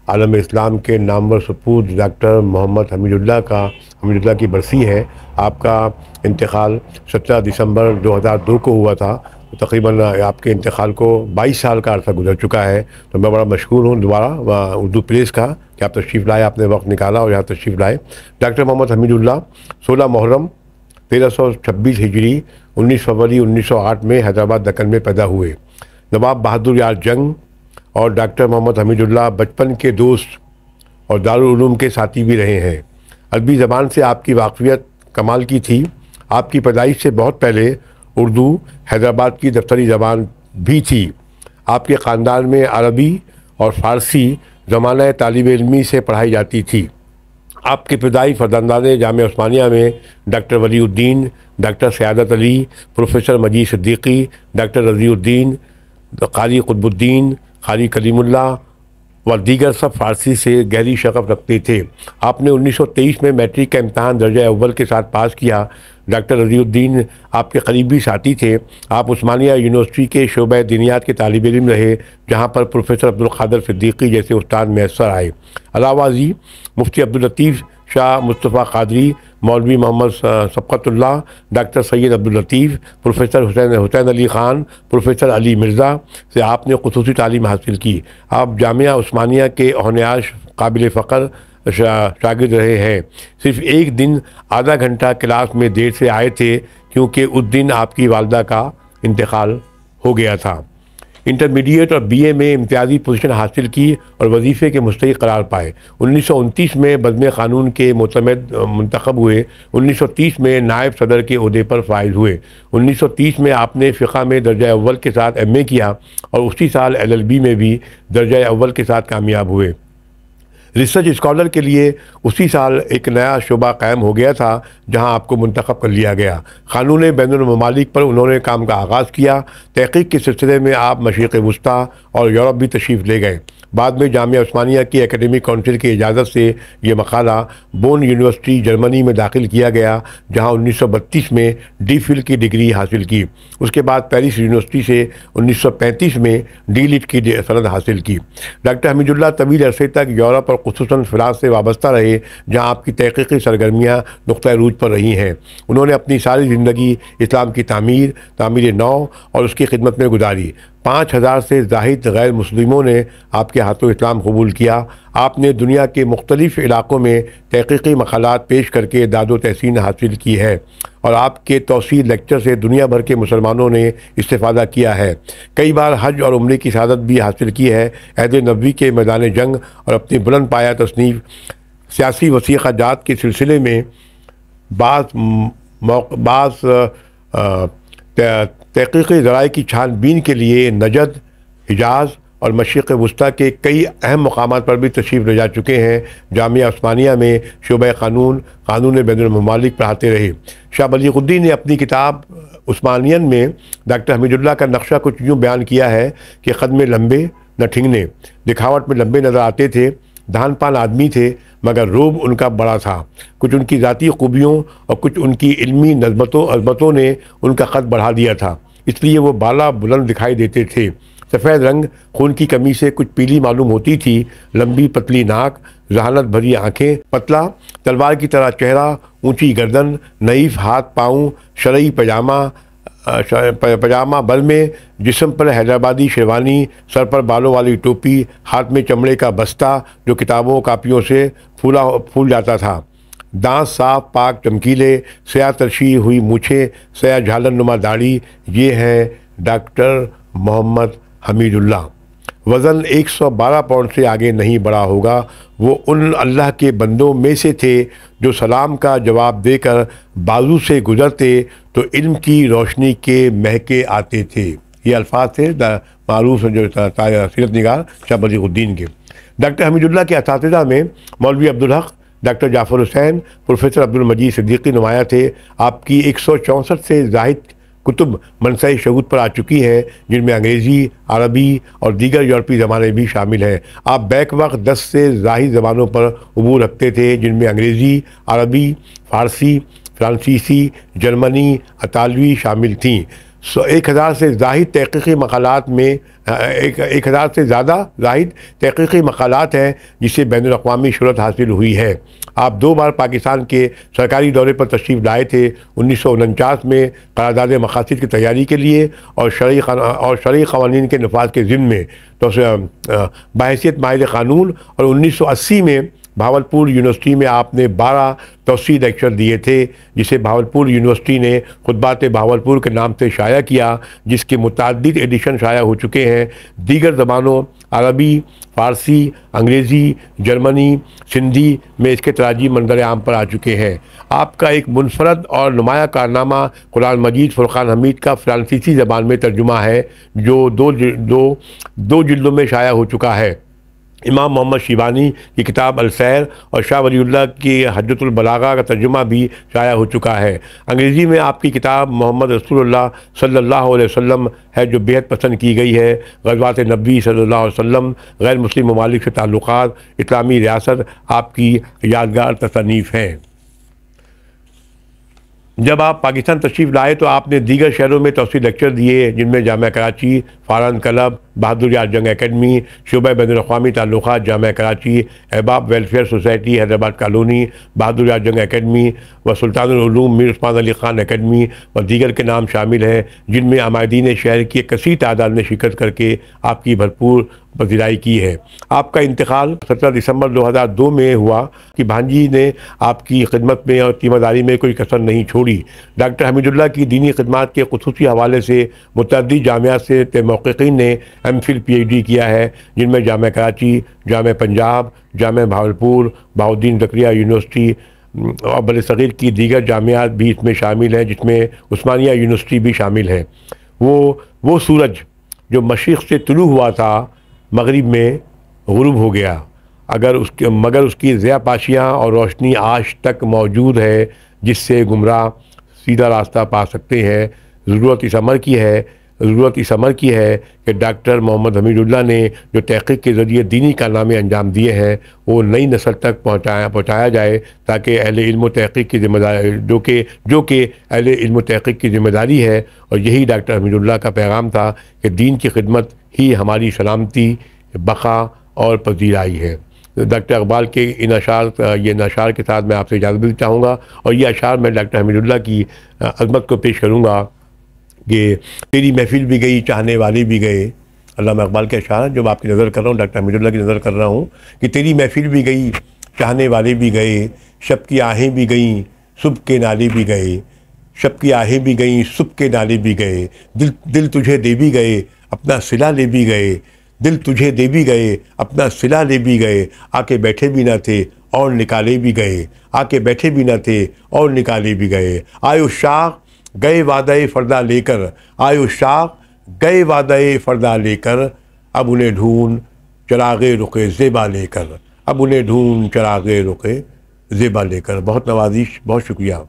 आलम इस्लाम के नामवर सपूत डॉक्टर मोहम्मद हमीदुल्लाह की बरसी है। आपका इंतकाल 17 दिसंबर 2002 को हुआ था। तो तकरीबन आपके इंतकाल को 22 साल का अर्सा गुजर चुका है। तो मैं बड़ा मशहूर हूँ दोबारा उर्दू प्रेस का कि आप तशरीफ़ लाए, आपने वक्त निकाला और यहाँ तशरीफ़ लाए। डॉक्टर मोहम्मद हमीदुल्लाह 16 मुहर्रम 1326 हिजरी 19 फरवरी 1908 में हैदराबाद दक्कन में पैदा हुए। नवाब बहादुर यार जंग और डॉक्टर मोहम्मद हमीदुल्लाह बचपन के दोस्त और दारुल उलूम के साथी भी रहे हैं। अरबी ज़बान से आपकी वाक़फ़ियत कमाल की थी। आपकी पैदाइश से बहुत पहले उर्दू हैदराबाद की दफ्तरी ज़बान भी थी। आपके ख़ानदान में अरबी और फ़ारसी ज़माना तालिब इल्मी से पढ़ाई जाती थी। आपके इब्तदाई फ़र्जंदाने जामिया उस्मानिया में doctor Waliuddin, doctor Sayadat Ali, professor Majeed Siddiqui, doctor Raziuddin, Qari Qutbuddin, Qari Kalimullah व दीगर सब फ़ारसी से गहरी शग़फ़ रखते थे। आपने 1923 में मैट्रिक का इम्तहान दर्जा अव्वल के साथ पास किया। डॉक्टर रज़ीउद्दीन आपके करीबी साथी थे। आप उस्मानिया यूनिवर्सिटी के शोबा दीनियात के तालिब इल्म रहे, जहाँ पर प्रोफेसर अब्दुल क़ादिर सिद्दीकी जैसे उस्ताद मैसर आए। अलावाज़ी मुफ्ती अब्दुल लतीफ़ शाह मुस्तफ़ा क़ादरी, मौलवी Mohammad सबक़तुल्लाह, doctor Syed Abdul Latif, professor Hussain Ali Khan, professor Ali Mirza से आपने ख़ुसूसी तालीम हासिल की। आप जामिया उस्मानिया के औनियाश काबिल फ़ख्र शागिर्द रहे हैं। सिर्फ़ एक दिन आधा घंटा क्लास में देर से आए थे क्योंकि उस दिन आपकी वालदा का इंतकाल हो गया था। इंटरमीडिएट और बीए में इम्तियाज़ी पोजीशन हासिल की और वजीफ़े के मुस्तहिक़ करार पाए। 1929 में बज़्म क़ानून के मुतमद मुंतखब हुए। 1930 में नायब सदर के ओहदे पर फाइज हुए। 1930 में आपने फ़िक़ा में दर्जा अव्वल के साथ एमए किया और उसी साल एलएलबी में भी दर्जा अव्वल के साथ कामयाब हुए। रिसर्च स्कॉलर के लिए उसी साल एक नया शोबा कायम हो गया था, जहां आपको मुंतखब कर लिया गया। क़ानून बैनुल ममालिक पर उन्होंने काम का आगाज़ किया। तहक़ीक़ के सिलसिले में आप मशरिक़ वस्ता और यूरोप भी तशरीफ़ ले गए। बाद में जामिया उस्मानिया की एकेडमिक काउंसिल की इजाज़त से ये मकाला बोन यूनिवर्सिटी जर्मनी में दाखिल किया गया, जहाँ 1932 में डी.फिल की डिग्री हासिल की। उसके बाद पेरिस यूनिवर्सिटी से 1935 में डी.लिट की सनद हासिल की। डॉक्टर हमीदुल्लाह तवील अरसे तक यूरोप और ख़ुसूसन फ़्रांस से वाबस्ता रहे, जहाँ आपकी तहक़ीक़ी सरगर्मियाँ नुक़्ता रूज पर रही हैं। उन्होंने अपनी सारी ज़िंदगी इस्लाम की तामीर नौ और उसकी खिदमत में गुजारी। 5000 से ज़ाहिद गैर मुस्लिमों ने आपके हाथों इस्लाम कबूल किया। आपने दुनिया के मुख्तलिफ़ इलाक़ों में तहक़ीक़ी मक़ालात पेश करके दादो तहसीन हासिल की है और आपके तौसीर लेक्चर से दुनिया भर के मुसलमानों ने इस्तेफ़ादा किया है। कई बार हज और उम्रे की शहादत भी हासिल की है। अहद नबवी के मैदान जंग और अपनी बुलंद पाया तसनीफ़ सियासी वसीक़ाजात के सिलसिले में तहक़ीक़ी ज़राए की छानबीन के लिए नजद, हिजाज़ और मशरिक़ वस्ता के कई अहम मकामात पर भी तशरीफ़ ले जा चुके हैं। जामिया उस्मानिया में शोबा क़ानून बैनुल ममालिक पढ़ाते रहे। शाह बलीगुद्दीन ने अपनी किताब उस्मानियन में डॉक्टर हमीदुल्लाह का नक्शा कुछ यूँ बयान किया है कि क़द में लंबे न ठिंगने, दिखावट में लंबे नज़र आते थे, धान पान आदमी थे मगर रोब उनका बड़ा था। कुछ उनकी ज़ाती खूबियों और कुछ उनकी इल्मी नज़बतों ने उनका क़द बढ़ा दिया था, इसलिए वो बाला बुलंद दिखाई देते थे। सफ़ेद रंग खून की कमी से कुछ पीली मालूम होती थी। लंबी पतली नाक, जहालत भरी आँखें, पतला तलवार की तरह चेहरा, ऊंची गर्दन, नईफ हाथ पाँव, शरई पजामा बल में, जिस्म पर हैदराबादी शेरवानी, सर पर बालों वाली टोपी, हाथ में चमड़े का बस्ता जो किताबों कापियों से फूल जाता था। दांत साफ पाक चमकीले, स्याह तरशी हुई मूछें, स्याह झालर नुमा दाढ़ी। ये हैं डॉक्टर मोहम्मद हमीदुल्लाह। वज़न 112 पाउंड से आगे नहीं बढ़ा होगा। वो उन अल्लाह के बंदों में से थे जो सलाम का जवाब देकर बाजू से गुजरते तो इल्म की रोशनी के महके आते थे। ये अल्फाज थे मारूफ जो सीरत निगार शाह बलीगुद्दीन के। डॉक्टर हमीदुल्लाह के असातिज़ा में मौलवी अब्दुल हक, डॉक्टर जाफ़र हुसैन, प्रोफेसर अब्दुल मजीद सिद्दीकी नुमाया थे। आपकी 164 से ज़ाहिद कुतुब मनसाई शगुत पर आ चुकी हैं, जिनमें अंग्रेज़ी, अरबी और दीगर यूरोपीय ज़बानें भी शामिल हैं। आप बैक वक्त 10 से ज़ाहिद ज़बानों पर उबूर रखते थे, जिनमें अंग्रेज़ी, अरबी, फ़ारसी, फ्रांसीसी, जर्मनी, इतालवी शामिल थीं। 1000 से ज़ाहिद तहक़ीक़ी मक़ालात में 1000 से ज़्यादा ज़ाहिद तहक़ीक़ी मक़ालात हैं जिसे बैनुल-अक़वामी शोहरत हासिल हुई है। आप 2 बार पाकिस्तान के सरकारी दौरे पर तशरीफ़ लाए थे, 1949 में क़रारदाद मक़ासिद की तैयारी के लिए और शरई क़वानीन के नफ़ाज़ के ज़िम्न में तो बहैसियत माहिर क़ानून, और 1980 में भावलपुर यूनिवर्सिटी में आपने 12 तौसीह लेक्चर दिए थे, जिसे भावलपुर यूनिवर्सिटी ने खुतबात भावलपुर के नाम से शाया किया, जिसके मुतअद्दिद एडिशन शाया हो चुके हैं। दीगर ज़बानों अरबी, फ़ारसी, अंग्रेज़ी, जर्मनी, सिंधी में इसके तराजी मंजर आम पर आ चुके हैं। आपका एक मुनफरद और नुमाया कारनामा कुरान मजीद फ़ुरक़ान हमीद का फ़्रांसीसी ज़बान में तर्जुमा है, जो दो जिल्दों में शाया हो चुका है। इमाम मोहम्मद शिबानी की किताब अल-सैर और शाह वलीउल्लाह की हज्जतुल बलागा का तर्जुमा भी शाया हो चुका है। अंग्रेज़ी में आपकी किताब मोहम्मद रसूलुल्लाह सल्लल्लाहु अलैहि वसल्लम है, जो बेहद पसंद की गई है। ग़ज़वात नबी सल्लल्लाहु अलैहि वसल्लम, गैर मुस्लिम ममालिक से ताल्लुक़ात, इस्लामी रियासत आपकी यादगार तसनीफ़ हैं। जब आप पाकिस्तान तशरीफ़ लाए तो आपने दीगर शहरों में तौसीह लेक्चर दिए, जिनमें जामिया कराची, फ़ारहान क्लब, बहादुर यार जंग एकेडमी, शोबा बैनुल-अक़वामी ताल्लुक़ात जामिया कराची, अहबाब वेलफेयर सोसाइटी हैदराबाद कॉलोनी, बहादुर यार जंग एकेडमी व सुल्तानुल उलूम मीर उस्मान अली ख़ान एकेडमी व दीगर के नाम शामिल हैं, जिनमें अमायदीन शहर की एक कसीर तादाद ने शिरकत करके आपकी भरपूर पज़ीराई की है। आपका इंतकाल 17 दिसंबर 2002 में हुआ कि भांजी ने आपकी खिदमत में और तीमारदारी में कोई कसर नहीं छोड़ी। डॉक्टर हमीदुल्लाह की दीनी खिदमात के ख़ुसूसी हवाले से मुतअद्दिद जामियात से मौक़िक़ीन ने एम.फिल PhD किया है, जिनमें जामिया कराची, जामिया पंजाब, जामिया भावलपुर, बहाउद्दीन ज़करिया यूनिवर्सिटी और बरसग़ीर की दीगर जामियात भी इसमें शामिल हैं, जिसमें उस्मानिया यूनिवर्सिटी भी शामिल है। वो सूरज जो मशरिक़ से तुलू हुआ था, मगरिब में गुरूब हो गया। मगर उसकी ज़ियापाशियाँ और रोशनी आज तक मौजूद है, जिससे गुमराह सीधा रास्ता पा सकते हैं। ज़रूरत इस अमर की है कि डॉक्टर मोहम्मद हमीदुल्लाह ने जो तहक़ीक़ के ज़रिए दीनी कारनामे अंजाम दिए हैं, वो नई नस्ल तक पहुँचाया जाए, ताकि अहले इल्म व तहक़ीक़ की ज़िम्मेदारी जो कि अहले इल्म व तहक़ीक़ की ज़िम्मेदारी है। और यही डॉक्टर हमीदुल्लाह का पैगाम था कि दीन की खिदमत ही हमारी सलामती, बक़ा और पज़ीराई है। डॉक्टर इक़बाल के इन अशार के साथ मैं आपसे इजाज़त भी चाहूँगा, और ये अशार मैं डॉक्टर हमीदुल्लाह की अज़मत को पेश करूँगा कि तेरी महफ़िल भी गई, चाहने वाले भी गए। अल्लामा इक़बाल के अशार जो आपकी नज़र कर रहा हूँ, डॉक्टर हमीदुल्लाह की नज़र कर रहा हूँ कि तेरी महफ़िल भी गई, चाहने वाले भी गए, शब की आहें भी गईं, सुबह के नाले भी गए। शब की आहें भी गईं, सुबह के नाले भी गए। दिल तुझे दे भी गए, अपना सिला ले भी गए। दिल तुझे दे भी गए, अपना सिला ले भी गए। आके बैठे भी ना थे और निकाले भी गए। आके बैठे भी ना थे और निकाले भी गए। आयो शाख गए वादे फ़र्दा लेकर, आयो शाख गए वादे फ़र्दा लेकर। अब उन्हें ढूंढ चरागे रुखे ज़ेबा लेकर। अब उन्हें ढूंढ चरागे रुखे ज़ेबा लेकर। बहुत नवाजिश, बहुत शुक्रिया।